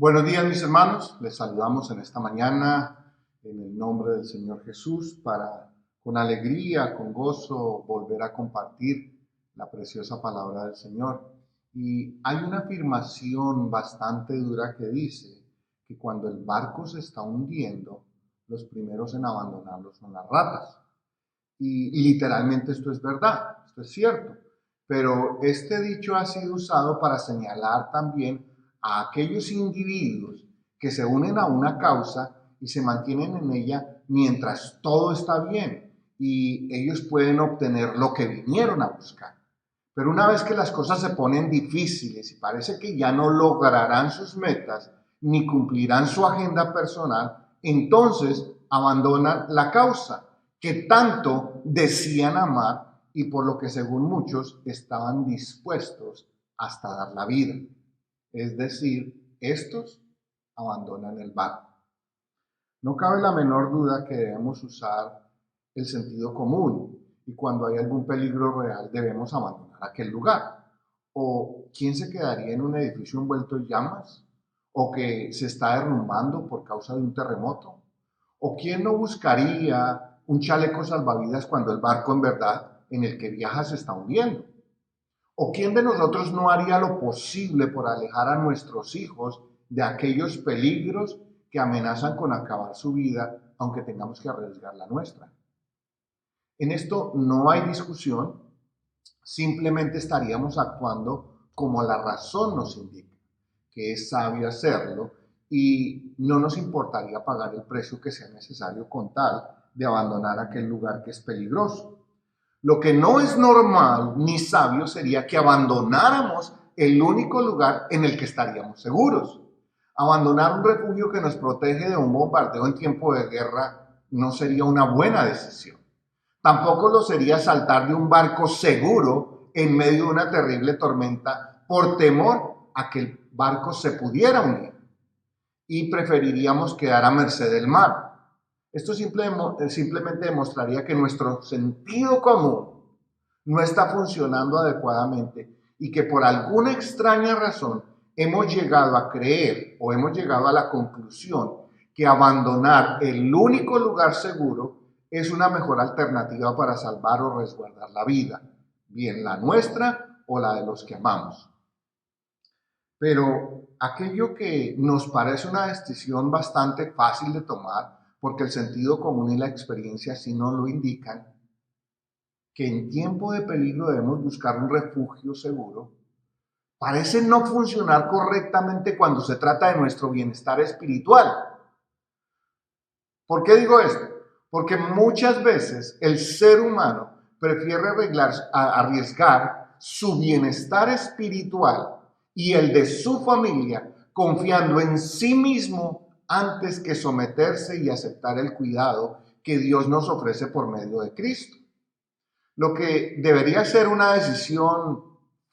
Buenos días, mis hermanos. Les saludamos en esta mañana en el nombre del Señor Jesús para, con alegría, con gozo, volver a compartir la preciosa palabra del Señor. Y hay una afirmación bastante dura que dice que cuando el barco se está hundiendo, los primeros en abandonarlo son las ratas. Y literalmente esto es verdad, esto es cierto. Pero este dicho ha sido usado para señalar también a aquellos individuos que se unen a una causa y se mantienen en ella mientras todo está bien y ellos pueden obtener lo que vinieron a buscar. Pero una vez que las cosas se ponen difíciles y parece que ya no lograrán sus metas ni cumplirán su agenda personal, entonces abandonan la causa que tanto decían amar y por lo que según muchos estaban dispuestos hasta dar la vida. Es decir, estos abandonan el barco. No cabe la menor duda que debemos usar el sentido común y cuando hay algún peligro real debemos abandonar aquel lugar. ¿O quién se quedaría en un edificio envuelto en llamas? ¿O que se está derrumbando por causa de un terremoto? ¿O quién no buscaría un chaleco salvavidas cuando el barco en verdad en el que viaja se está hundiendo? ¿O quién de nosotros no haría lo posible por alejar a nuestros hijos de aquellos peligros que amenazan con acabar su vida, aunque tengamos que arriesgar la nuestra? En esto no hay discusión, simplemente estaríamos actuando como la razón nos indica, que es sabio hacerlo, y no nos importaría pagar el precio que sea necesario con tal de abandonar aquel lugar que es peligroso. Lo que no es normal ni sabio sería que abandonáramos el único lugar en el que estaríamos seguros. Abandonar un refugio que nos protege de un bombardeo en tiempo de guerra no sería una buena decisión. Tampoco lo sería saltar de un barco seguro en medio de una terrible tormenta por temor a que el barco se pudiera hundir. Y preferiríamos quedar a merced del mar. Esto simplemente demostraría que nuestro sentido común no está funcionando adecuadamente y que por alguna extraña razón hemos llegado a creer o hemos llegado a la conclusión que abandonar el único lugar seguro es una mejor alternativa para salvar o resguardar la vida, bien la nuestra o la de los que amamos. Pero aquello que nos parece una decisión bastante fácil de tomar, porque el sentido común y la experiencia así nos lo indican, que en tiempo de peligro debemos buscar un refugio seguro, parece no funcionar correctamente cuando se trata de nuestro bienestar espiritual. ¿Por qué digo esto? Porque muchas veces el ser humano prefiere arriesgar su bienestar espiritual y el de su familia confiando en sí mismo antes que someterse y aceptar el cuidado que Dios nos ofrece por medio de Cristo. Lo que debería ser una decisión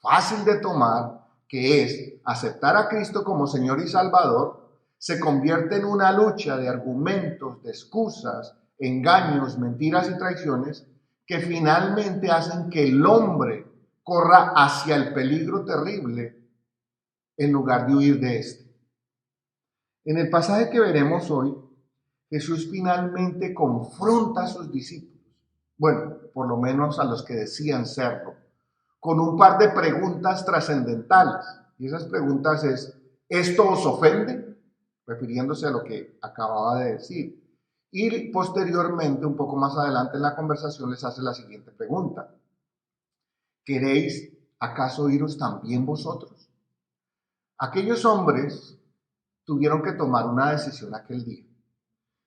fácil de tomar, que es aceptar a Cristo como Señor y Salvador, se convierte en una lucha de argumentos, de excusas, engaños, mentiras y traiciones que finalmente hacen que el hombre corra hacia el peligro terrible en lugar de huir de este. En el pasaje que veremos hoy, Jesús finalmente confronta a sus discípulos, bueno, por lo menos a los que decían serlo, con un par de preguntas trascendentales. Y esas preguntas es, ¿esto os ofende? Refiriéndose a lo que acababa de decir. Y posteriormente, un poco más adelante en la conversación, les hace la siguiente pregunta. ¿Queréis acaso iros también vosotros? Aquellos hombres tuvieron que tomar una decisión aquel día.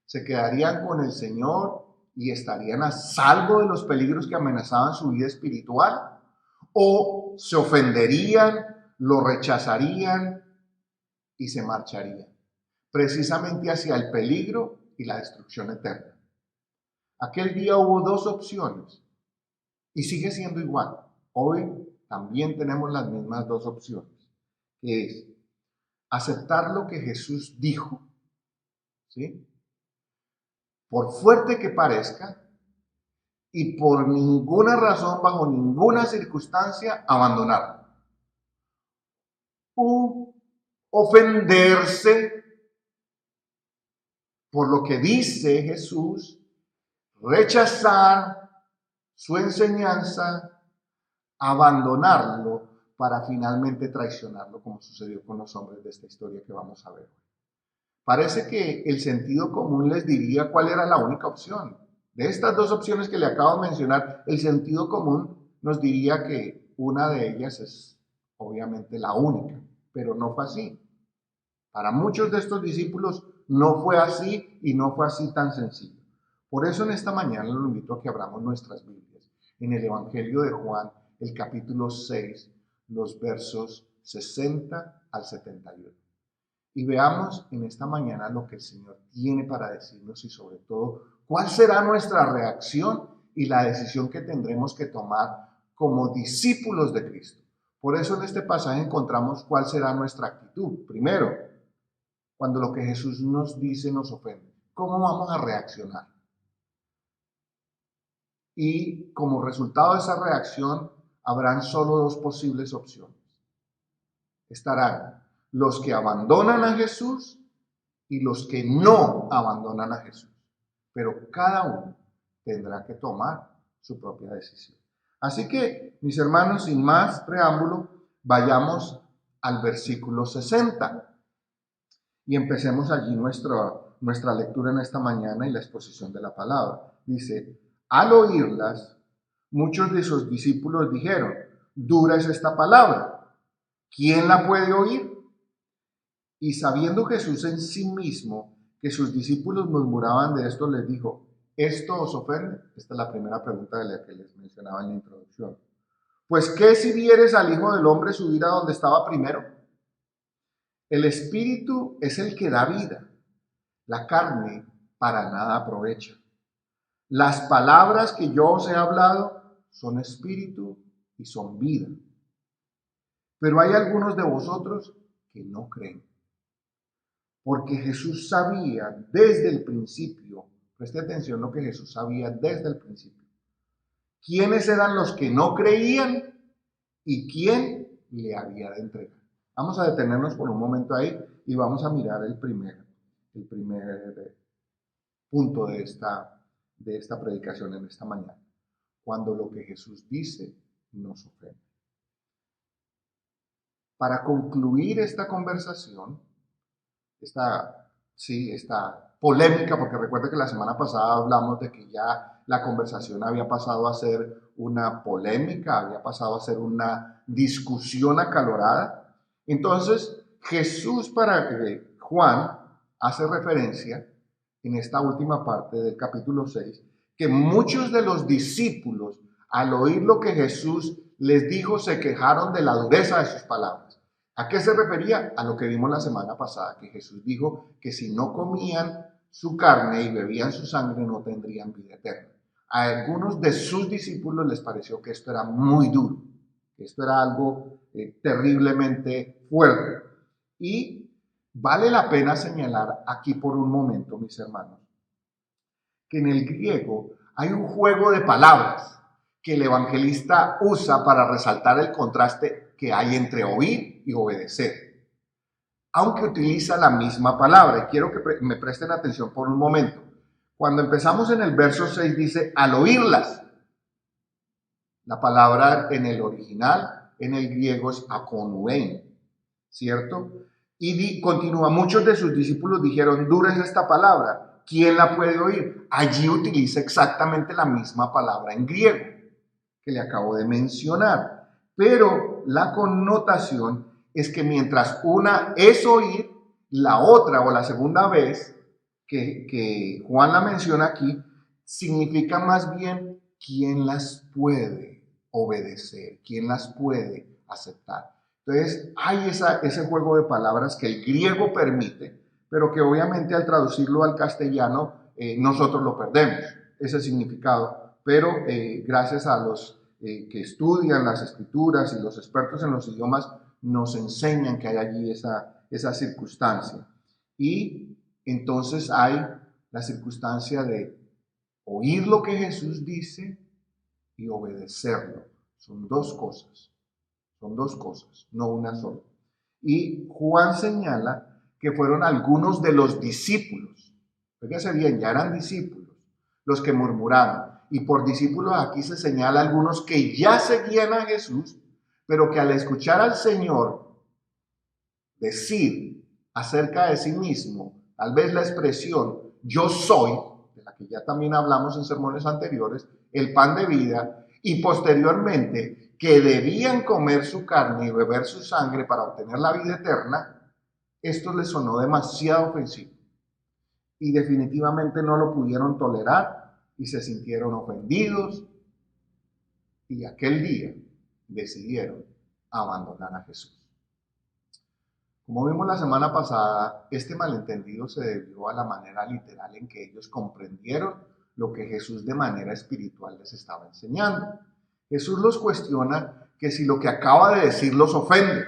¿Se quedarían con el Señor y estarían a salvo de los peligros que amenazaban su vida espiritual? ¿O se ofenderían, lo rechazarían y se marcharían? Precisamente hacia el peligro y la destrucción eterna. Aquel día hubo dos opciones y sigue siendo igual. Hoy también tenemos las mismas dos opciones, que es aceptar lo que Jesús dijo, ¿sí? Por fuerte que parezca, y por ninguna razón, bajo ninguna circunstancia, abandonarlo. ofenderse por lo que dice Jesús, rechazar su enseñanza, abandonarlo para finalmente traicionarlo, como sucedió con los hombres de esta historia que vamos a ver hoy. Parece que el sentido común les diría cuál era la única opción. De estas dos opciones que le acabo de mencionar, el sentido común nos diría que una de ellas es obviamente la única, pero no fue así. Para muchos de estos discípulos no fue así y no fue así tan sencillo. Por eso en esta mañana los invito a que abramos nuestras Biblias en el Evangelio de Juan, el capítulo 6, los versos 60 al 71. Y veamos en esta mañana lo que el Señor tiene para decirnos y sobre todo cuál será nuestra reacción y la decisión que tendremos que tomar como discípulos de Cristo. Por eso en este pasaje encontramos cuál será nuestra actitud. Primero, cuando lo que Jesús nos dice nos ofende, ¿cómo vamos a reaccionar? Y como resultado de esa reacción, habrán solo dos posibles opciones. Estarán los que abandonan a Jesús y los que no abandonan a Jesús. Pero cada uno tendrá que tomar su propia decisión. Así que, mis hermanos, sin más preámbulo, vayamos al versículo 60 y empecemos allí nuestra lectura en esta mañana y la exposición de la palabra. Dice, al oírlas, muchos de sus discípulos dijeron, dura es esta palabra, ¿quién la puede oír? Y sabiendo Jesús en sí mismo que sus discípulos murmuraban de esto, les dijo, ¿esto os ofende? Esta es la primera pregunta de la que les mencionaba en la introducción. Pues, ¿qué si vieres al Hijo del Hombre subir a donde estaba primero? El Espíritu es el que da vida, la carne para nada aprovecha. Las palabras que yo os he hablado son espíritu y son vida. Pero hay algunos de vosotros que no creen. Porque Jesús sabía desde el principio, preste atención a lo que Jesús sabía desde el principio, quiénes eran los que no creían y quién le había de entregar. Vamos a detenernos por un momento ahí y vamos a mirar el primer punto de esta predicación en esta mañana. Cuando lo que Jesús dice nos ofende. Para concluir esta conversación, esta polémica, porque recuerda que la semana pasada hablamos de que ya la conversación había pasado a ser una polémica, había pasado a ser una discusión acalorada. Entonces, Jesús para Juan hace referencia en esta última parte del capítulo 6, que muchos de los discípulos, al oír lo que Jesús les dijo, se quejaron de la dureza de sus palabras. ¿A qué se refería? A lo que vimos la semana pasada, que Jesús dijo que si no comían su carne y bebían su sangre no tendrían vida eterna. A algunos de sus discípulos les pareció que esto era muy duro, que esto era algo terriblemente fuerte. Y vale la pena señalar aquí por un momento, mis hermanos, que en el griego hay un juego de palabras que el evangelista usa para resaltar el contraste que hay entre oír y obedecer, aunque utiliza la misma palabra. Y quiero que me presten atención por un momento. Cuando empezamos en el verso 6 dice, al oírlas. La palabra en el original, en el griego es akonuein, ¿cierto? Y continúa, muchos de sus discípulos dijeron, dura es esta palabra, ¿quién la puede oír? Allí utiliza exactamente la misma palabra en griego que le acabo de mencionar, pero la connotación es que mientras una es oír, la otra o la segunda vez que Juan la menciona aquí, significa más bien quién las puede obedecer, quién las puede aceptar. Entonces hay ese juego de palabras que el griego permite, pero que obviamente al traducirlo al castellano nosotros lo perdemos, ese significado. Pero gracias a los que estudian las escrituras y los expertos en los idiomas nos enseñan que hay allí esa circunstancia. Y entonces hay la circunstancia de oír lo que Jesús dice y obedecerlo. Son dos cosas, no una sola. Y Juan señala que fueron algunos de los discípulos, fíjese bien, ya eran discípulos, los que murmuraban. Y por discípulos aquí se señala algunos que ya seguían a Jesús, pero que al escuchar al Señor decir acerca de sí mismo, tal vez la expresión yo soy, de la que ya también hablamos en sermones anteriores, el pan de vida, y posteriormente que debían comer su carne y beber su sangre para obtener la vida eterna, esto les sonó demasiado ofensivo y definitivamente no lo pudieron tolerar y se sintieron ofendidos y aquel día decidieron abandonar a Jesús. Como vimos la semana pasada, este malentendido se debió a la manera literal en que ellos comprendieron lo que Jesús de manera espiritual les estaba enseñando. Jesús los cuestiona que si lo que acaba de decir los ofende.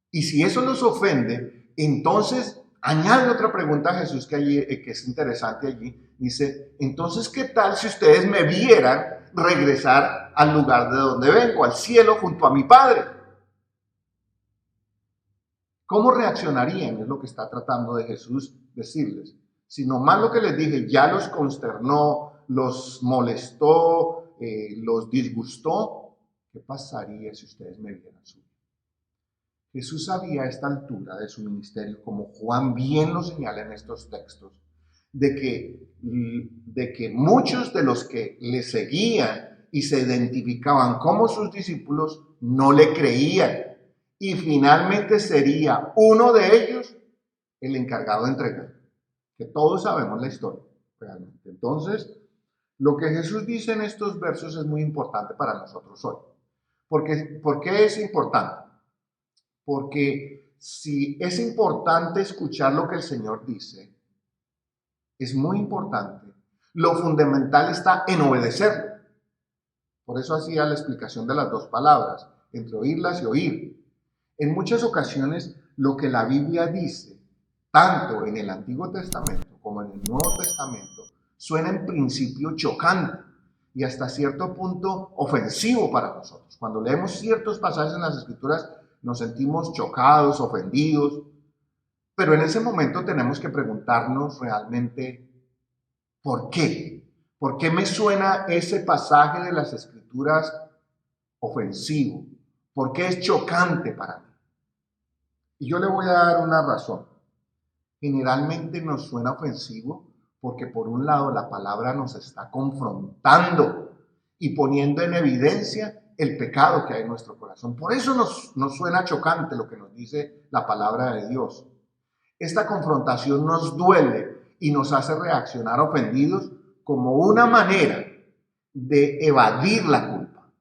Y si eso los ofende, entonces añade otra pregunta a Jesús que es interesante allí. Dice, entonces, ¿qué tal si ustedes me vieran regresar al lugar de donde vengo, al cielo junto a mi Padre? ¿Cómo reaccionarían? Es lo que está tratando de Jesús decirles. Si nomás lo que les dije ya los consternó, los molestó, los disgustó, ¿qué pasaría si ustedes me vieran subir? Jesús sabía a esta altura de su ministerio, como Juan bien lo señala en estos textos, de que muchos de los que le seguían y se identificaban como sus discípulos no le creían. Y finalmente sería uno de ellos el encargado de entregar, que todos sabemos la historia realmente. Entonces, lo que Jesús dice en estos versos es muy importante para nosotros hoy. ¿Por qué es importante? Porque si es importante escuchar lo que el Señor dice, es muy importante. Lo fundamental está en obedecerlo. Por eso hacía la explicación de las dos palabras, entre oírlas y oír. En muchas ocasiones, lo que la Biblia dice, tanto en el Antiguo Testamento como en el Nuevo Testamento, suena en principio chocante y hasta cierto punto ofensivo para nosotros. Cuando leemos ciertos pasajes en las Escrituras, nos sentimos chocados, ofendidos, pero en ese momento tenemos que preguntarnos realmente, ¿por qué? ¿Por qué me suena ese pasaje de las Escrituras ofensivo? ¿Por qué es chocante para mí? Y yo le voy a dar una razón. Generalmente nos suena ofensivo porque por un lado la palabra nos está confrontando y poniendo en evidencia el pecado que hay en nuestro corazón. Por eso nos suena chocante lo que nos dice la palabra de Dios. Esta confrontación nos duele y nos hace reaccionar ofendidos como una manera de evadir la culpa.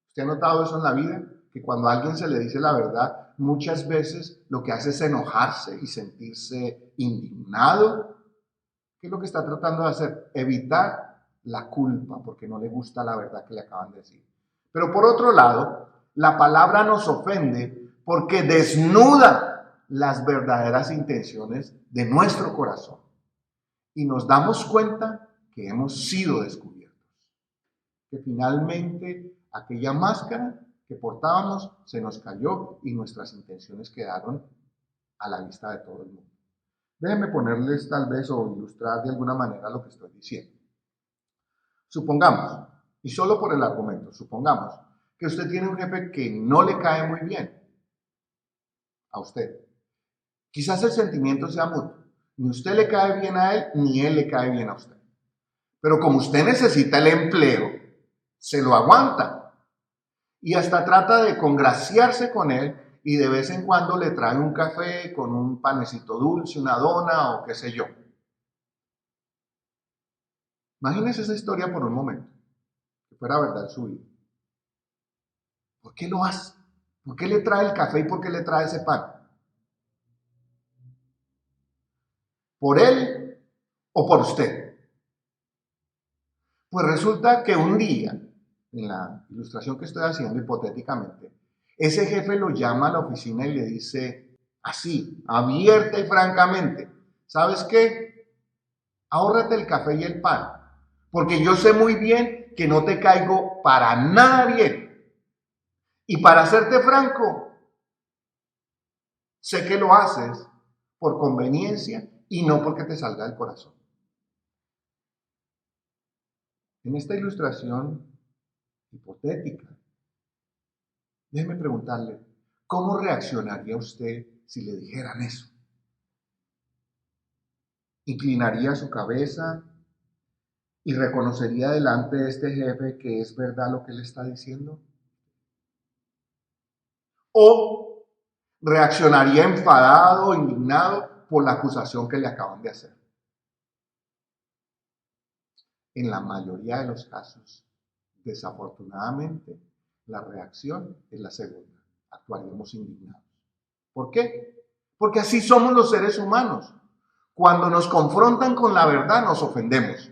¿Usted ha notado eso en la vida? Que cuando a alguien se le dice la verdad, muchas veces lo que hace es enojarse y sentirse indignado. ¿Qué es lo que está tratando de hacer? Evitar la culpa porque no le gusta la verdad que le acaban de decir. Pero por otro lado, la palabra nos ofende porque desnuda las verdaderas intenciones de nuestro corazón. Y nos damos cuenta que hemos sido descubiertos. Que finalmente aquella máscara que portábamos se nos cayó y nuestras intenciones quedaron a la vista de todo el mundo. Déjenme ponerles tal vez o ilustrar de alguna manera lo que estoy diciendo. Supongamos, y solo por el argumento, supongamos que usted tiene un jefe que no le cae muy bien a usted. Quizás el sentimiento sea mutuo. Ni usted le cae bien a él, ni él le cae bien a usted. Pero como usted necesita el empleo, se lo aguanta. Y hasta trata de congraciarse con él y de vez en cuando le trae un café con un panecito dulce, una dona o qué sé yo. Imagínese esa historia por un momento, que fuera verdad en su vida. ¿Por qué lo hace? ¿Por qué le trae el café y por qué le trae ese pan? ¿Por él o por usted? Pues resulta que un día, en la ilustración que estoy haciendo hipotéticamente, ese jefe lo llama a la oficina y le dice así, abierta y francamente, ¿sabes qué? Ahórrate el café y el pan, porque yo sé muy bien que no te caigo para nada bien. Y para serte franco, sé que lo haces por conveniencia y no porque te salga del corazón. En esta ilustración hipotética, déjeme preguntarle, ¿cómo reaccionaría usted si le dijeran eso? ¿Inclinaría su cabeza y reconocería delante de este jefe que es verdad lo que él está diciendo? ¿O reaccionaría enfadado o indignado por la acusación que le acaban de hacer? En la mayoría de los casos, desafortunadamente, la reacción es la segunda. Actuaríamos indignados. ¿Por qué? Porque así somos los seres humanos. Cuando nos confrontan con la verdad, nos ofendemos.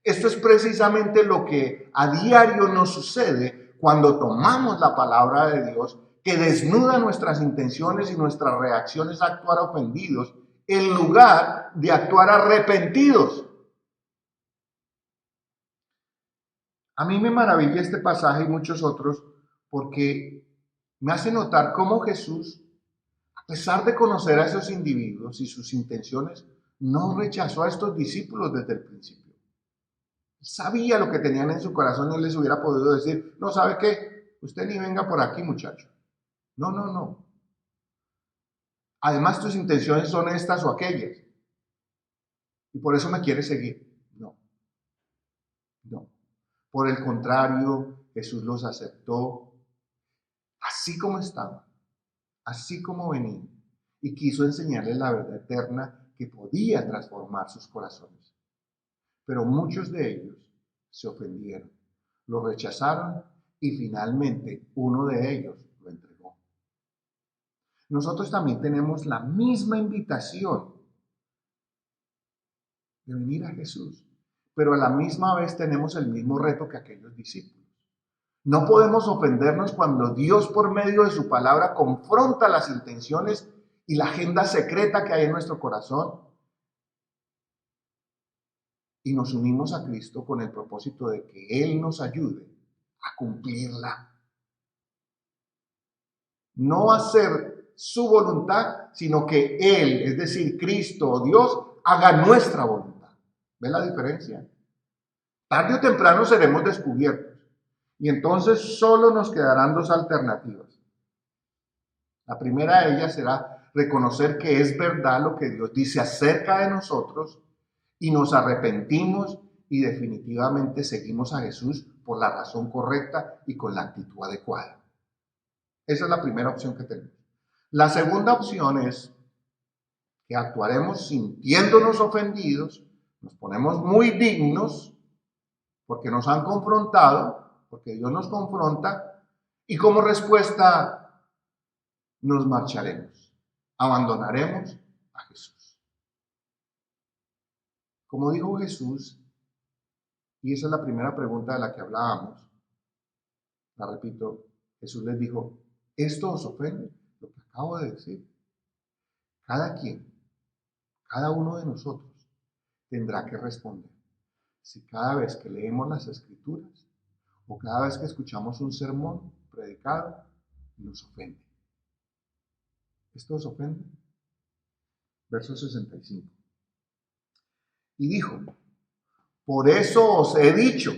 Esto es precisamente lo que a diario nos sucede cuando tomamos la palabra de Dios, que desnuda nuestras intenciones y nuestras reacciones a actuar ofendidos, en lugar de actuar arrepentidos. A mí me maravilla este pasaje y muchos otros porque me hace notar cómo Jesús, a pesar de conocer a esos individuos y sus intenciones, no rechazó a estos discípulos desde el principio. Sabía lo que tenían en su corazón y les hubiera podido decir, no, ¿sabe qué? Usted ni venga por aquí, muchacho. No, no, no. Además, tus intenciones son estas o aquellas. Y por eso me quieres seguir. No, no. Por el contrario, Jesús los aceptó así como estaban, así como venían, y quiso enseñarles la verdad eterna que podía transformar sus corazones. Pero muchos de ellos se ofendieron, lo rechazaron y finalmente uno de ellos lo entregó. Nosotros también tenemos la misma invitación de venir a Jesús, pero a la misma vez tenemos el mismo reto que aquellos discípulos. No podemos ofendernos cuando Dios, por medio de su palabra, confronta las intenciones y la agenda secreta que hay en nuestro corazón y nos unimos a Cristo con el propósito de que Él nos ayude a cumplirla. No hacer su voluntad, sino que Él, es decir, Cristo o Dios, haga nuestra voluntad. ¿Ve la diferencia? Tarde o temprano seremos descubiertos y entonces solo nos quedarán dos alternativas. La primera de ellas será reconocer que es verdad lo que Dios dice acerca de nosotros y nos arrepentimos y definitivamente seguimos a Jesús por la razón correcta y con la actitud adecuada. Esa es la primera opción que tenemos. La segunda opción es que actuaremos sintiéndonos ofendidos, nos ponemos muy dignos porque nos han confrontado, porque Dios nos confronta, y como respuesta nos marcharemos, abandonaremos a Jesús. Como dijo Jesús, y esa es la primera pregunta de la que hablábamos, la repito, Jesús les dijo, ¿esto os ofende? Lo que acabo de decir. Cada quien, cada uno de nosotros tendrá que responder. Si cada vez que leemos las Escrituras o cada vez que escuchamos un sermón predicado, nos ofende. ¿Esto os ofende? Verso 65. Y dijo, por eso os he dicho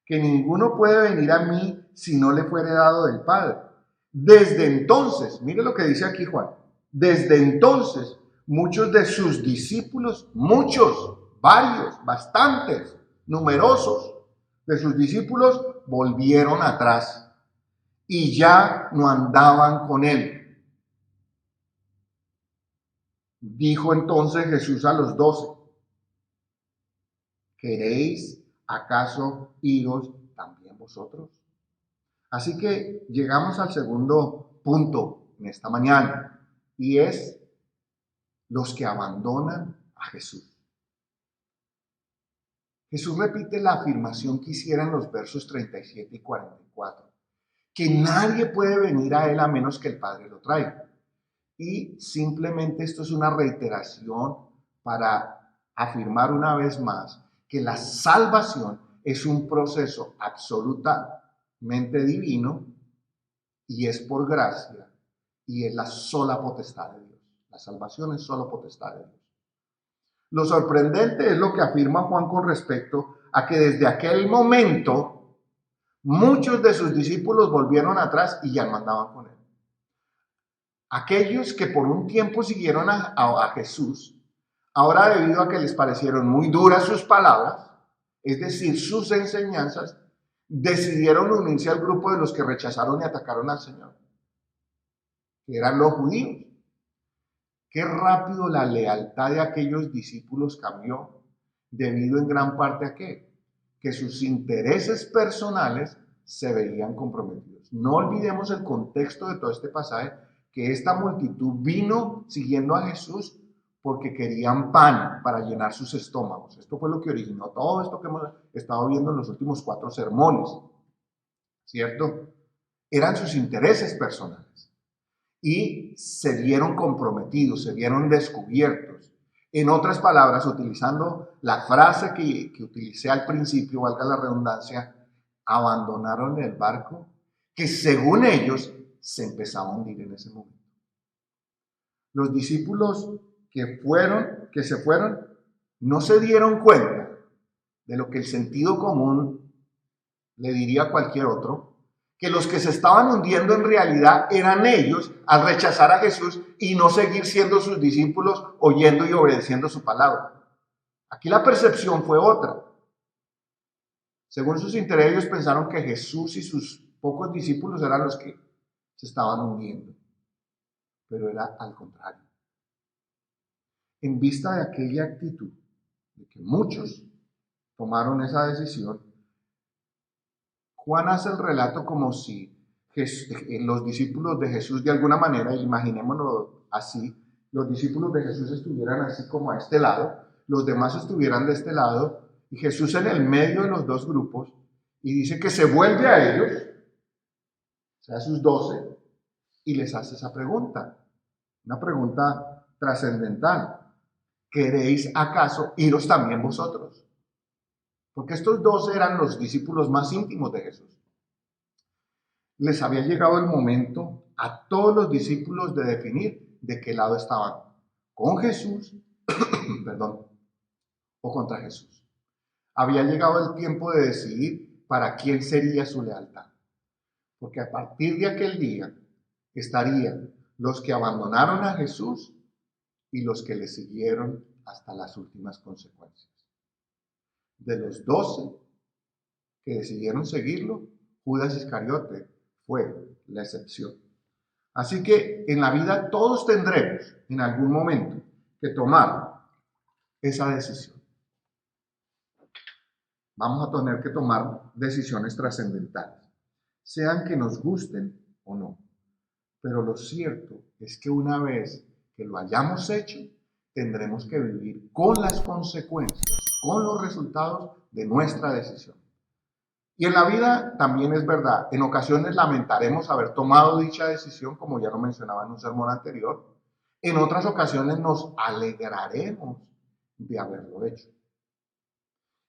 que ninguno puede venir a mí si no le fuere dado del Padre. Desde entonces, mire lo que dice aquí Juan, desde entonces muchos de sus discípulos, muchos, varios, bastantes, numerosos de sus discípulos volvieron atrás y ya no andaban con él. Dijo entonces Jesús a los 12, ¿queréis acaso iros también vosotros? Así que llegamos al segundo punto en esta mañana y es los que abandonan a Jesús. Jesús repite la afirmación que hiciera en los versos 37 y 44, que nadie puede venir a Él a menos que el Padre lo traiga. Y simplemente esto es una reiteración para afirmar una vez más que la salvación es un proceso absolutamente divino y es por gracia, y es la sola potestad de Dios. La salvación es solo potestad de Dios. Lo sorprendente es lo que afirma Juan con respecto a que desde aquel momento muchos de sus discípulos volvieron atrás y ya no andaban con él. Aquellos que por un tiempo siguieron a Jesús, ahora debido a que les parecieron muy duras sus palabras, es decir, sus enseñanzas, decidieron unirse al grupo de los que rechazaron y atacaron al Señor, que eran los judíos. Qué rápido la lealtad de aquellos discípulos cambió, debido en gran parte a qué? Que sus intereses personales se veían comprometidos. No olvidemos el contexto de todo este pasaje, que esta multitud vino siguiendo a Jesús porque querían pan para llenar sus estómagos. Esto fue lo que originó todo esto que hemos estado viendo en los últimos 4 sermones, ¿cierto? Eran sus intereses personales y se vieron comprometidos, se vieron descubiertos. En otras palabras, utilizando la frase que utilicé al principio, valga la redundancia, abandonaron el barco que según ellos se empezaba a hundir en ese momento. Los discípulos que se fueron, no se dieron cuenta de lo que el sentido común le diría a cualquier otro, que los que se estaban hundiendo en realidad eran ellos al rechazar a Jesús y no seguir siendo sus discípulos, oyendo y obedeciendo su palabra. Aquí la percepción fue otra. Según sus intereses, ellos pensaron que Jesús y sus pocos discípulos eran los que se estaban hundiendo, pero era al contrario. En vista de aquella actitud, de que muchos tomaron esa decisión, Juan hace el relato como si los discípulos de Jesús, de alguna manera, imaginémonos así, los discípulos de Jesús estuvieran así como a este lado, los demás estuvieran de este lado, y Jesús en el medio de los dos grupos, y dice que se vuelve a ellos, o sea, a sus 12, y les hace esa pregunta, una pregunta trascendental. ¿Queréis acaso iros también vosotros? Porque estos 12 eran los discípulos más íntimos de Jesús. Les había llegado el momento a todos los discípulos de definir de qué lado estaban, con Jesús, perdón, o contra Jesús. Había llegado el tiempo de decidir para quién sería su lealtad. Porque a partir de aquel día estarían los que abandonaron a Jesús y los que le siguieron hasta las últimas consecuencias. De los 12 que decidieron seguirlo, Judas Iscariote fue la excepción. Así que en la vida todos tendremos en algún momento que tomar esa decisión. Vamos a tener que tomar decisiones trascendentales, sean que nos gusten o no. Pero lo cierto es que una vez que lo hayamos hecho, tendremos que vivir con las consecuencias, con los resultados de nuestra decisión. Y en la vida también es verdad, en ocasiones lamentaremos haber tomado dicha decisión, como ya lo mencionaba en un sermón anterior. En otras ocasiones nos alegraremos de haberlo hecho.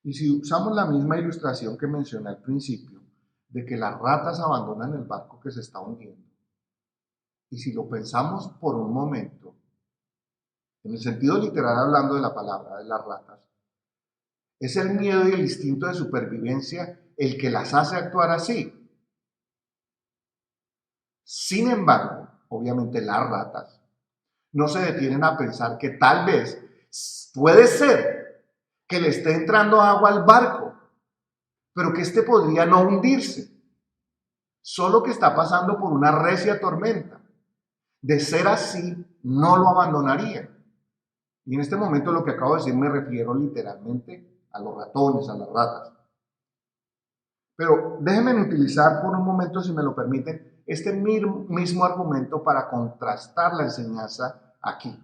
Y si usamos la misma ilustración que mencioné al principio, de que las ratas abandonan el barco que se está hundiendo, y si lo pensamos por un momento, en el sentido literal hablando de la palabra de las ratas, es el miedo y el instinto de supervivencia el que las hace actuar así. Sin embargo, obviamente las ratas no se detienen a pensar que tal vez puede ser que le esté entrando agua al barco, pero que este podría no hundirse, solo que está pasando por una recia tormenta. De ser así, no lo abandonaría. Y en este momento lo que acabo de decir me refiero literalmente a los ratones, a las ratas. Pero déjenme utilizar por un momento, si me lo permiten, este mismo argumento para contrastar la enseñanza aquí.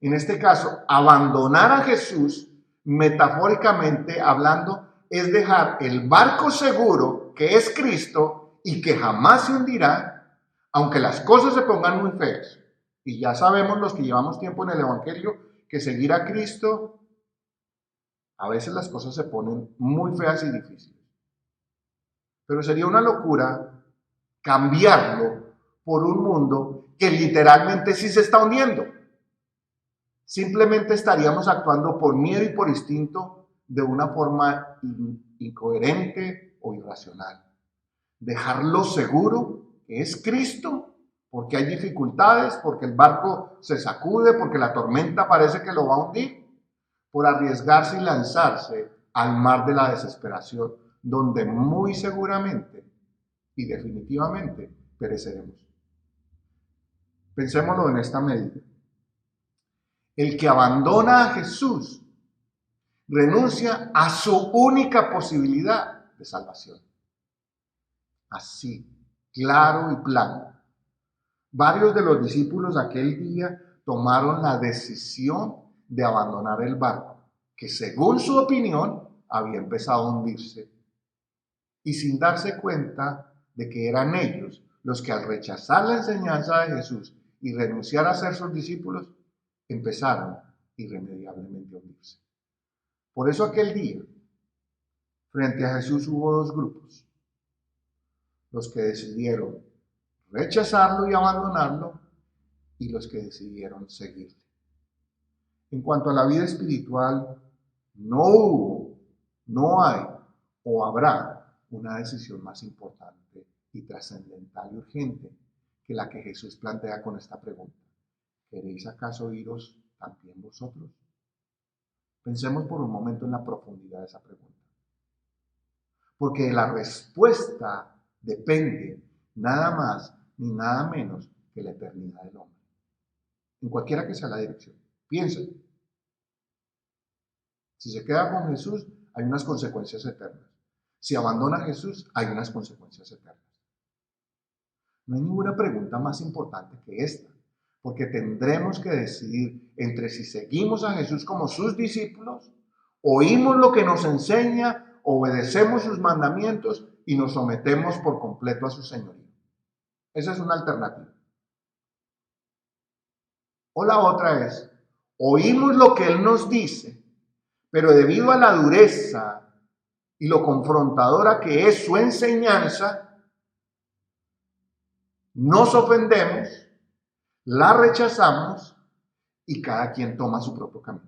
En este caso, abandonar a Jesús, metafóricamente hablando, es dejar el barco seguro que es Cristo y que jamás se hundirá, aunque las cosas se pongan muy feas. Y ya sabemos los que llevamos tiempo en el Evangelio que seguir a Cristo, a veces las cosas se ponen muy feas y difíciles. Pero sería una locura cambiarlo por un mundo que literalmente sí se está hundiendo. Simplemente estaríamos actuando por miedo y por instinto de una forma incoherente o irracional. Dejarlo seguro, que es Cristo, porque hay dificultades, porque el barco se sacude, porque la tormenta parece que lo va a hundir, por arriesgarse y lanzarse al mar de la desesperación, donde muy seguramente y definitivamente pereceremos. Pensémoslo en esta medida. El que abandona a Jesús renuncia a su única posibilidad de salvación. Así, claro y plano. Varios de los discípulos aquel día tomaron la decisión de abandonar el barco, que según su opinión había empezado a hundirse. Y sin darse cuenta de que eran ellos los que al rechazar la enseñanza de Jesús y renunciar a ser sus discípulos, empezaron irremediablemente a hundirse. Por eso aquel día, frente a Jesús hubo dos grupos. Los que decidieron rechazarlo y abandonarlo y los que decidieron seguirle. En cuanto a la vida espiritual, no hubo, no hay o habrá una decisión más importante y trascendental y urgente que la que Jesús plantea con esta pregunta. ¿Queréis acaso iros también vosotros? Pensemos por un momento en la profundidad de esa pregunta. Porque de la respuesta depende nada más ni nada menos que la eternidad del hombre. En cualquiera que sea la dirección. Piensen. Si se queda con Jesús, hay unas consecuencias eternas. Si abandona a Jesús, hay unas consecuencias eternas. No hay ninguna pregunta más importante que esta, porque tendremos que decidir entre si seguimos a Jesús como sus discípulos, oímos lo que nos enseña, obedecemos sus mandamientos y nos sometemos por completo a su señorío. Esa es una alternativa. O la otra es, oímos lo que Él nos dice, pero debido a la dureza y lo confrontadora que es su enseñanza, nos ofendemos, la rechazamos y cada quien toma su propio camino.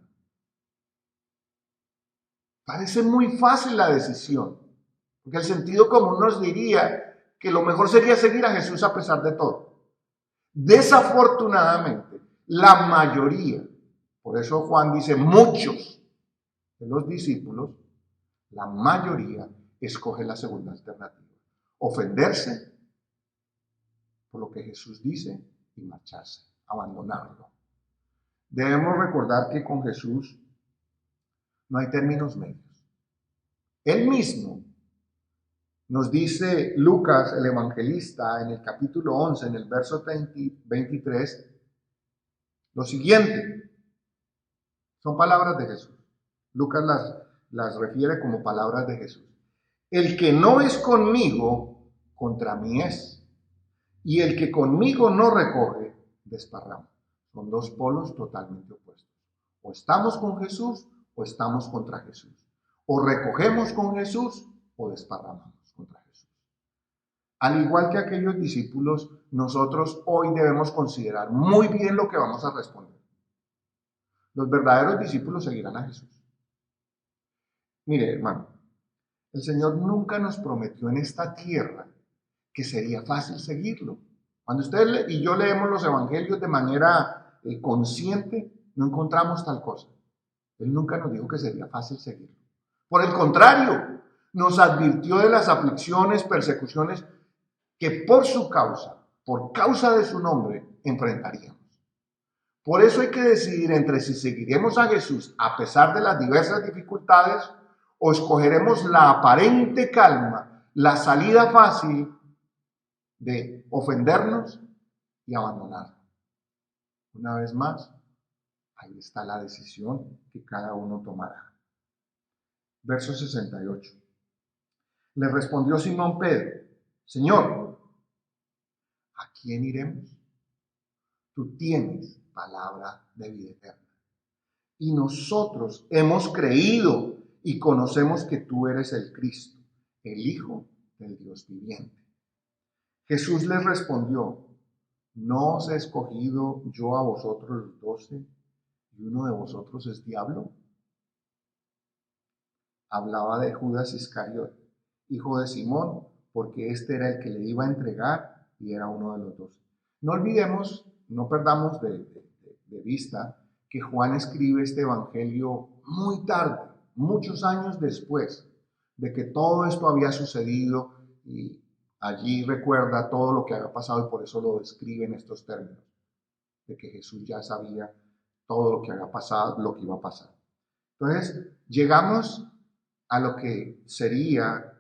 Parece muy fácil la decisión, porque el sentido común nos diría que lo mejor sería seguir a Jesús a pesar de todo. Desafortunadamente, la mayoría, por eso Juan dice muchos de los discípulos, la mayoría escoge la segunda alternativa. Ofenderse por lo que Jesús dice y marcharse, abandonarlo. Debemos recordar que con Jesús no hay términos medios. Él mismo nos dice Lucas, el evangelista, en el capítulo 11, en el verso 23, lo siguiente. Son palabras de Jesús. Lucas las refiere como palabras de Jesús. El que no es conmigo, contra mí es. Y el que conmigo no recoge, desparrama. Son dos polos totalmente opuestos. O estamos con Jesús o estamos contra Jesús. O recogemos con Jesús o desparramamos contra Jesús. Al igual que aquellos discípulos, nosotros hoy debemos considerar muy bien lo que vamos a responder. Los verdaderos discípulos seguirán a Jesús. Mire, hermano, el Señor nunca nos prometió en esta tierra que sería fácil seguirlo. Cuando usted y yo leemos los evangelios de manera consciente, no encontramos tal cosa. Él nunca nos dijo que sería fácil seguirlo. Por el contrario, nos advirtió de las aflicciones, persecuciones que por su causa, por causa de su nombre, enfrentaríamos. Por eso hay que decidir entre si seguiremos a Jesús a pesar de las diversas dificultades o escogeremos la aparente calma, la salida fácil de ofendernos y abandonarlo. Una vez más, ahí está la decisión que cada uno tomará. Verso 68. Le respondió Simón Pedro, Señor, ¿a quién iremos? Tú tienes palabra de vida eterna. Y nosotros hemos creído y conocemos que tú eres el Cristo, el Hijo del Dios viviente. Jesús les respondió, ¿no os he escogido yo a vosotros los 12 y uno de vosotros es diablo? Hablaba de Judas Iscariote, hijo de Simón, porque este era el que le iba a entregar y era uno de los 12. No olvidemos, no perdamos de vista que Juan escribe este evangelio muy tarde, muchos años después de que todo esto había sucedido, y allí recuerda todo lo que había pasado y por eso lo describe en estos términos, de que Jesús ya sabía todo lo que había pasado, lo que iba a pasar. Entonces, llegamos a lo que sería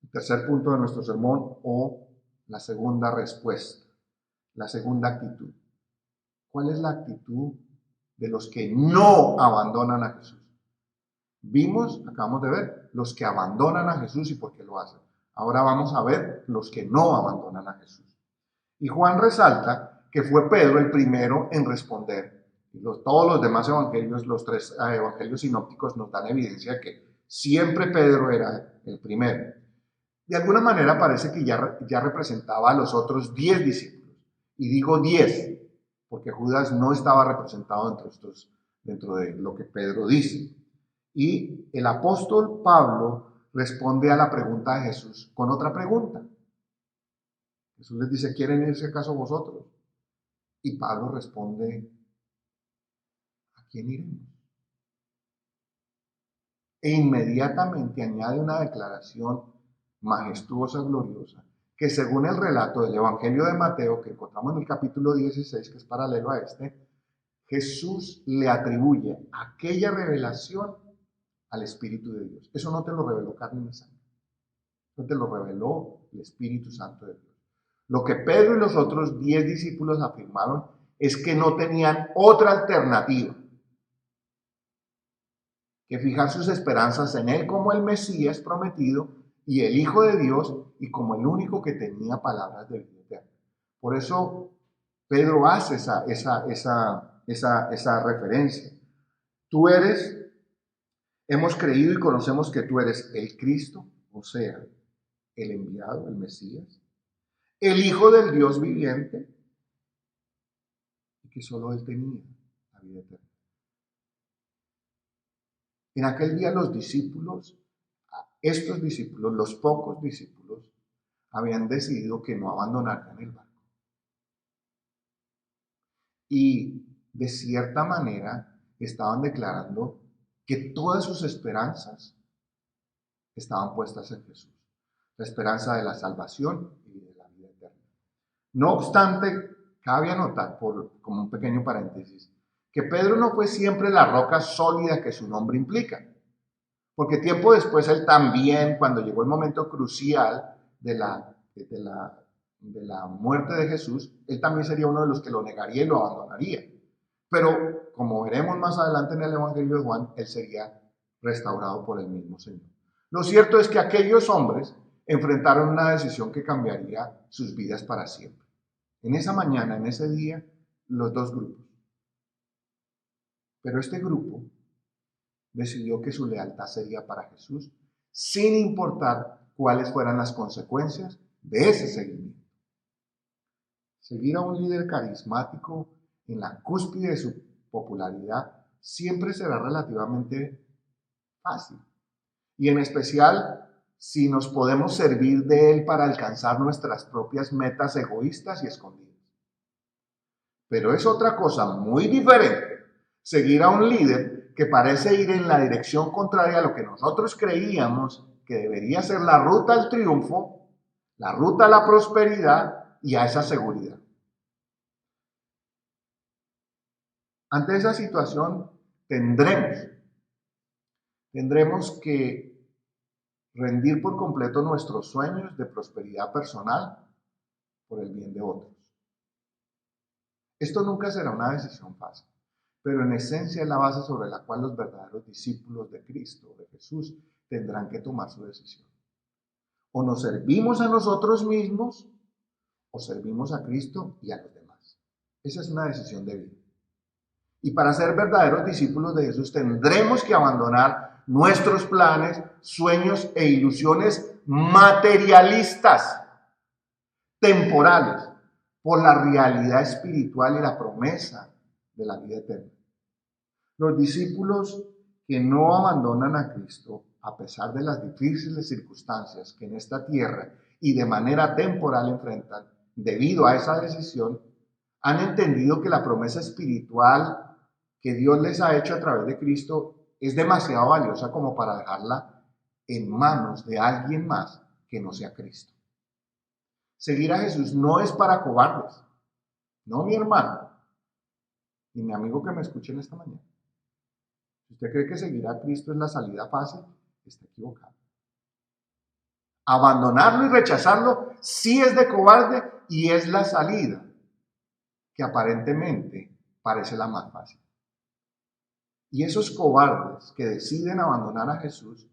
el tercer punto de nuestro sermón, o la segunda respuesta, la segunda actitud. ¿Cuál es la actitud de los que no abandonan a Jesús? Vimos, acabamos de ver, los que abandonan a Jesús y por qué lo hacen. Ahora vamos a ver los que no abandonan a Jesús. Y Juan resalta que fue Pedro el primero en responder. Todos los demás evangelios, los tres evangelios sinópticos, nos dan evidencia de que siempre Pedro era el primero. De alguna manera parece que ya representaba a los otros 10 discípulos. Y digo 10, porque Judas no estaba representado dentro de lo que Pedro dice. Y el apóstol Pablo responde a la pregunta de Jesús con otra pregunta. Jesús les dice, ¿quieren irse acaso vosotros? Y Pablo responde, ¿a quién iremos? E inmediatamente añade una declaración majestuosa, gloriosa, que según el relato del Evangelio de Mateo, que encontramos en el capítulo 16, que es paralelo a este, Jesús le atribuye aquella revelación al Espíritu de Dios. Eso no te lo reveló carne ni sangre. Eso te lo reveló el Espíritu Santo de Dios. Lo que Pedro y los otros 10 discípulos afirmaron es que no tenían otra alternativa que fijar sus esperanzas en Él como el Mesías prometido y el Hijo de Dios y como el único que tenía palabras de vida eterna. Por eso Pedro hace esa referencia. Hemos creído y conocemos que tú eres el Cristo, o sea, el enviado, el Mesías, el Hijo del Dios viviente, y que solo Él tenía la vida eterna. En aquel día estos discípulos, los pocos discípulos, habían decidido que no abandonarían el barco. Y de cierta manera estaban declarando que todas sus esperanzas estaban puestas en Jesús. La esperanza de la salvación y de la vida eterna. No obstante, cabe anotar, como un pequeño paréntesis, que Pedro no fue siempre la roca sólida que su nombre implica. Porque tiempo después él también, cuando llegó el momento crucial de la muerte de Jesús, él también sería uno de los que lo negaría y lo abandonaría. Pero, como veremos más adelante en el Evangelio de Juan, él sería restaurado por el mismo Señor. Lo cierto es que aquellos hombres enfrentaron una decisión que cambiaría sus vidas para siempre. En esa mañana, en ese día, los dos grupos. Pero este grupo decidió que su lealtad sería para Jesús, sin importar cuáles fueran las consecuencias de ese seguimiento. Seguir a un líder carismático en la cúspide de su popularidad siempre será relativamente fácil. Y en especial si nos podemos servir de él para alcanzar nuestras propias metas egoístas y escondidas. Pero es otra cosa muy diferente seguir a un líder que parece ir en la dirección contraria a lo que nosotros creíamos que debería ser la ruta al triunfo, la ruta a la prosperidad y a esa seguridad. Ante esa situación tendremos que rendir por completo nuestros sueños de prosperidad personal por el bien de otros. Esto nunca será una decisión fácil, pero en esencia es la base sobre la cual los verdaderos discípulos de Cristo, de Jesús, tendrán que tomar su decisión. O nos servimos a nosotros mismos, o servimos a Cristo y a los demás. Esa es una decisión de vida. Y para ser verdaderos discípulos de Jesús tendremos que abandonar nuestros planes, sueños e ilusiones materialistas, temporales, por la realidad espiritual y la promesa de la vida eterna. Los discípulos que no abandonan a Cristo, a pesar de las difíciles circunstancias que en esta tierra y de manera temporal enfrentan, debido a esa decisión, han entendido que la promesa espiritual que Dios les ha hecho a través de Cristo es demasiado valiosa como para dejarla en manos de alguien más que no sea Cristo. Seguir a Jesús no es para cobardes, no mi hermano y mi amigo que me escuchen esta mañana. Si usted cree que seguir a Cristo es la salida fácil, está equivocado. Abandonarlo y rechazarlo sí es de cobarde y es la salida que aparentemente parece la más fácil. Y esos cobardes que deciden abandonar a Jesús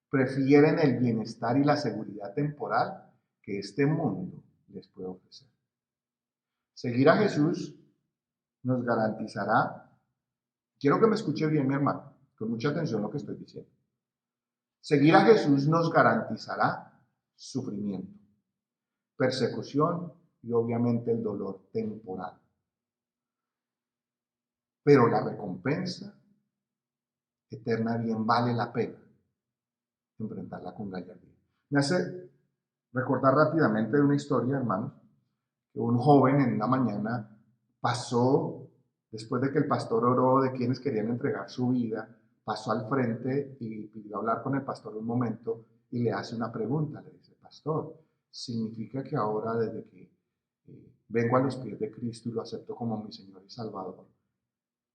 prefieren el bienestar y la seguridad temporal que este mundo les puede ofrecer. Seguir a Jesús nos garantizará, quiero que me escuche bien mi hermano, con mucha atención lo que estoy diciendo. Seguir a Jesús nos garantizará sufrimiento, persecución y obviamente el dolor temporal. Pero la recompensa eterna bien vale la pena enfrentarla con gallardía. Me hace recordar rápidamente de una historia, hermanos, que un joven en una mañana pasó, después de que el pastor oró de quienes querían entregar su vida, pasó al frente y pidió hablar con el pastor un momento y le hace una pregunta. Le dice: pastor, ¿significa que ahora desde que vengo a los pies de Cristo y lo acepto como mi Señor y Salvador,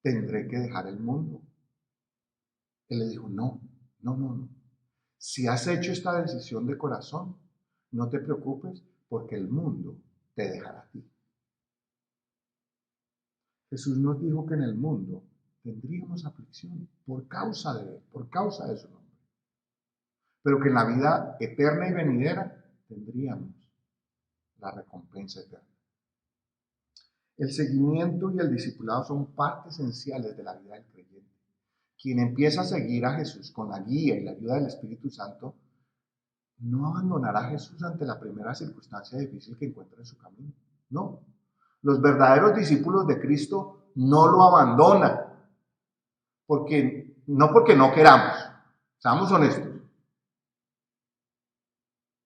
tendré que dejar el mundo? Él le dijo: no. Si has hecho esta decisión de corazón, no te preocupes porque el mundo te dejará a ti. Jesús nos dijo que en el mundo tendríamos aflicción por causa de Él, por causa de su nombre. Pero que en la vida eterna y venidera tendríamos la recompensa eterna. El seguimiento y el discipulado son partes esenciales de la vida del creyente. Quien empieza a seguir a Jesús con la guía y la ayuda del Espíritu Santo, no abandonará a Jesús ante la primera circunstancia difícil que encuentre en su camino. No. Los verdaderos discípulos de Cristo no lo abandonan. No porque no queramos, seamos honestos,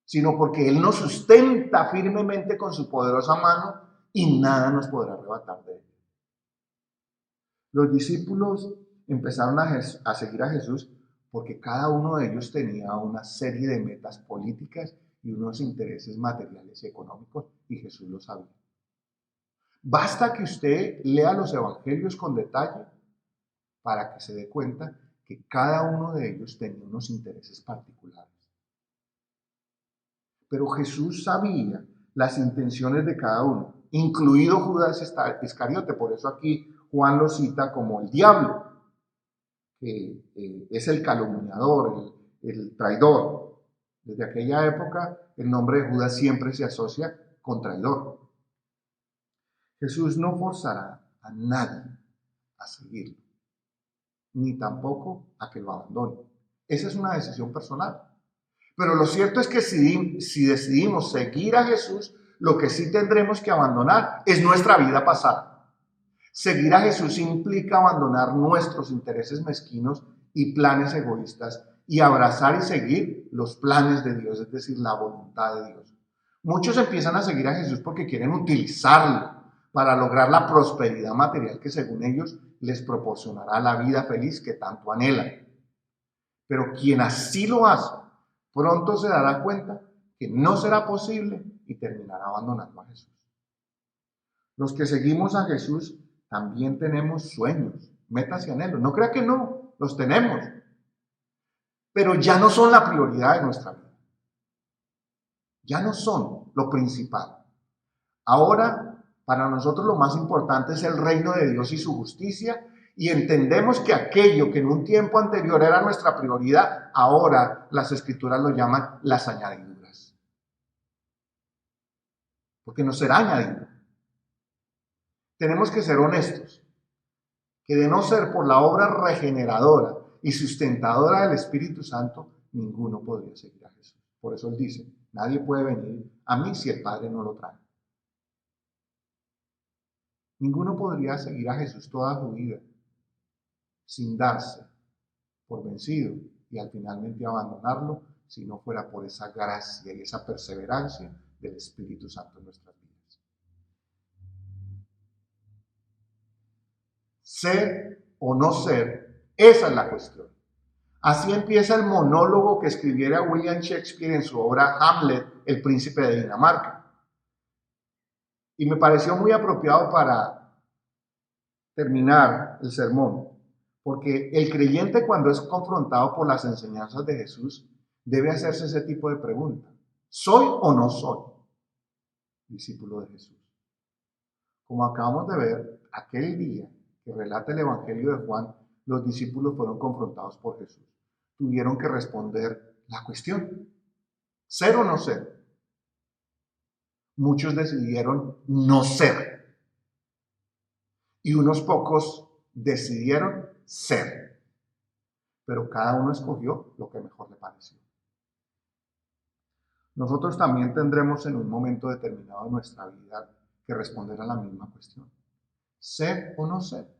sino porque Él nos sustenta firmemente con su poderosa mano y nada nos podrá arrebatar de Él. Los discípulos empezaron a seguir a Jesús porque cada uno de ellos tenía una serie de metas políticas y unos intereses materiales y económicos, y Jesús lo sabía. Basta que usted lea los evangelios con detalle para que se dé cuenta que cada uno de ellos tenía unos intereses particulares. Pero Jesús sabía las intenciones de cada uno, incluido Judas Iscariote. Por eso aquí Juan lo cita como el diablo, que es el calumniador, el traidor. Desde aquella época el nombre de Judas siempre se asocia con traidor. Jesús no forzará a nadie a seguirlo, ni tampoco a que lo abandone. Esa es una decisión personal. Pero lo cierto es que si decidimos seguir a Jesús, lo que sí tendremos que abandonar es nuestra vida pasada. Seguir a Jesús implica abandonar nuestros intereses mezquinos y planes egoístas y abrazar y seguir los planes de Dios, es decir, la voluntad de Dios. Muchos empiezan a seguir a Jesús porque quieren utilizarlo para lograr la prosperidad material que según ellos les proporcionará la vida feliz que tanto anhelan. Pero quien así lo hace, pronto se dará cuenta que no será posible y terminará abandonando a Jesús. Los que seguimos a Jesús también tenemos sueños, metas y anhelos. No crea que no, los tenemos. Pero ya no son la prioridad de nuestra vida. Ya no son lo principal. Ahora, para nosotros lo más importante es el reino de Dios y su justicia, y entendemos que aquello que en un tiempo anterior era nuestra prioridad, ahora las Escrituras lo llaman las añadiduras. Porque nos será añadido. Tenemos que ser honestos, que de no ser por la obra regeneradora y sustentadora del Espíritu Santo, ninguno podría seguir a Jesús. Por eso Él dice: nadie puede venir a mí si el Padre no lo trae. Ninguno podría seguir a Jesús toda su vida sin darse por vencido y al finalmente abandonarlo si no fuera por esa gracia y esa perseverancia del Espíritu Santo en nuestras vidas. Ser o no ser, esa es la cuestión. Así empieza el monólogo que escribiera William Shakespeare en su obra Hamlet, el príncipe de Dinamarca. Y me pareció muy apropiado para terminar el sermón, porque el creyente, cuando es confrontado por las enseñanzas de Jesús, debe hacerse ese tipo de pregunta: ¿soy o no soy discípulo de Jesús? Como acabamos de ver, aquel día que relata el Evangelio de Juan, los discípulos fueron confrontados por Jesús. Tuvieron que responder la cuestión: ¿ser o no ser? Muchos decidieron no ser y unos pocos decidieron ser, pero cada uno escogió lo que mejor le pareció. Nosotros también tendremos en un momento determinado de nuestra vida que responder a la misma cuestión: ¿ser o no ser?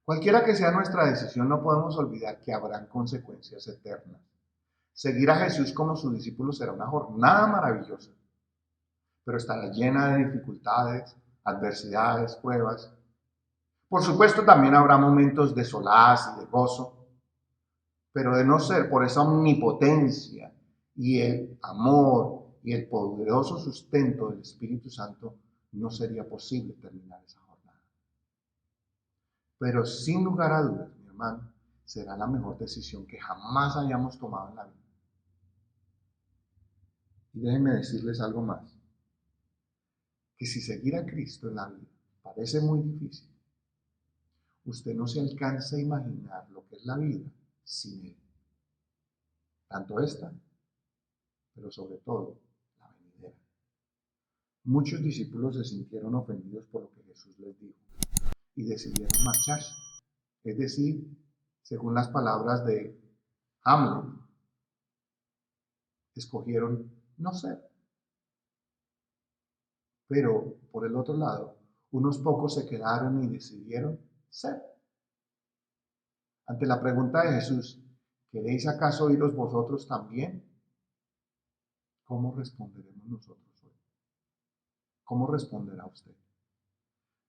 Cualquiera que sea nuestra decisión, no podemos olvidar que habrán consecuencias eternas. Seguir a Jesús como su discípulo será una jornada maravillosa, pero estará llena de dificultades, adversidades, pruebas. Por supuesto, también habrá momentos de solaz y de gozo, pero de no ser por esa omnipotencia y el amor y el poderoso sustento del Espíritu Santo, no sería posible terminar esa jornada. Pero sin lugar a dudas, mi hermano, será la mejor decisión que jamás hayamos tomado en la vida. Y déjenme decirles algo más: que si seguir a Cristo en la vida parece muy difícil, usted no se alcanza a imaginar lo que es la vida sin Él. Tanto esta, pero sobre todo la venidera. Muchos discípulos se sintieron ofendidos por lo que Jesús les dijo y decidieron marcharse. Es decir, según las palabras de Hamlet, escogieron no ser. Pero, por el otro lado, unos pocos se quedaron y decidieron ser. Ante la pregunta de Jesús: ¿queréis acaso iros vosotros también? ¿Cómo responderemos nosotros hoy? ¿Cómo responderá usted?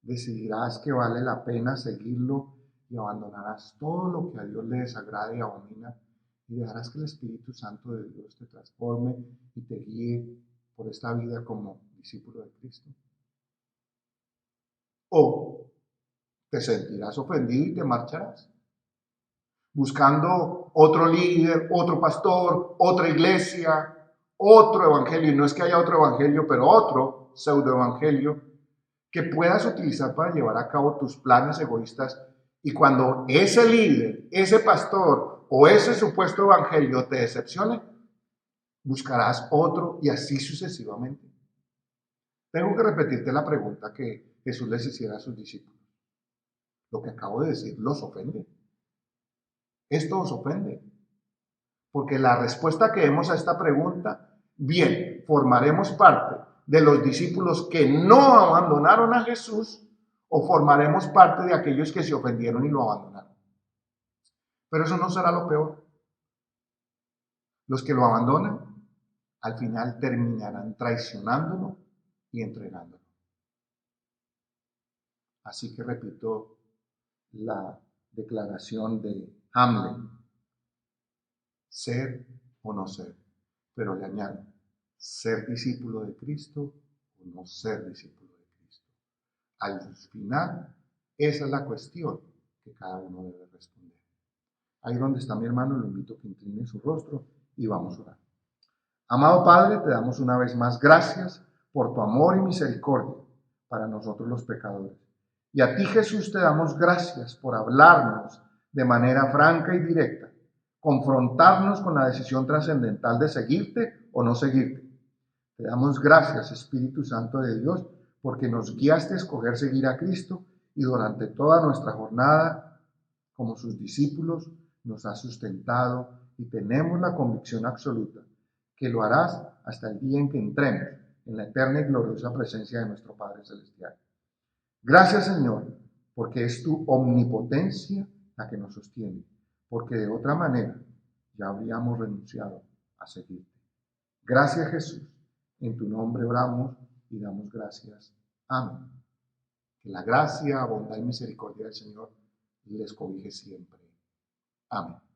¿Decidirás que vale la pena seguirlo y abandonarás todo lo que a Dios le desagrada y abomina y dejarás que el Espíritu Santo de Dios te transforme y te guíe por esta vida como discípulo de Cristo? ¿O te sentirás ofendido y te marcharás, buscando otro líder, otro pastor, otra iglesia, otro evangelio? Y no es que haya otro evangelio, pero otro pseudoevangelio que puedas utilizar para llevar a cabo tus planes egoístas. Y cuando ese líder, ese pastor o ese supuesto evangelio te decepcione, buscarás otro y así sucesivamente. Tengo que repetirte la pregunta que Jesús les hiciera a sus discípulos. Lo que acabo de decir los ofende. Esto os ofende. Porque la respuesta que demos a esta pregunta: bien, formaremos parte de los discípulos que no abandonaron a Jesús, o formaremos parte de aquellos que se ofendieron y lo abandonaron. Pero eso no será lo peor. Los que lo abandonan, al final terminarán traicionándolo y entregándolo. Así que repito la declaración de Hamlet: ser o no ser. Pero le añado: ser discípulo de Cristo o no ser discípulo de Cristo. Al final, esa es la cuestión que cada uno debe responder. Ahí donde está mi hermano, lo invito a que incline su rostro y vamos a orar. Amado Padre, te damos una vez más gracias por tu amor y misericordia para nosotros los pecadores. Y a ti, Jesús, te damos gracias por hablarnos de manera franca y directa, confrontarnos con la decisión trascendental de seguirte o no seguirte. Te damos gracias, Espíritu Santo de Dios, porque nos guiaste a escoger seguir a Cristo y durante toda nuestra jornada, como sus discípulos, nos has sustentado y tenemos la convicción absoluta que lo harás hasta el día en que entremos en la eterna y gloriosa presencia de nuestro Padre Celestial. Gracias, Señor, porque es tu omnipotencia la que nos sostiene, porque de otra manera ya habríamos renunciado a seguirte. Gracias, Jesús. En tu nombre oramos y damos gracias. Amén. Que la gracia, bondad y misericordia del Señor les cobije siempre. Amén.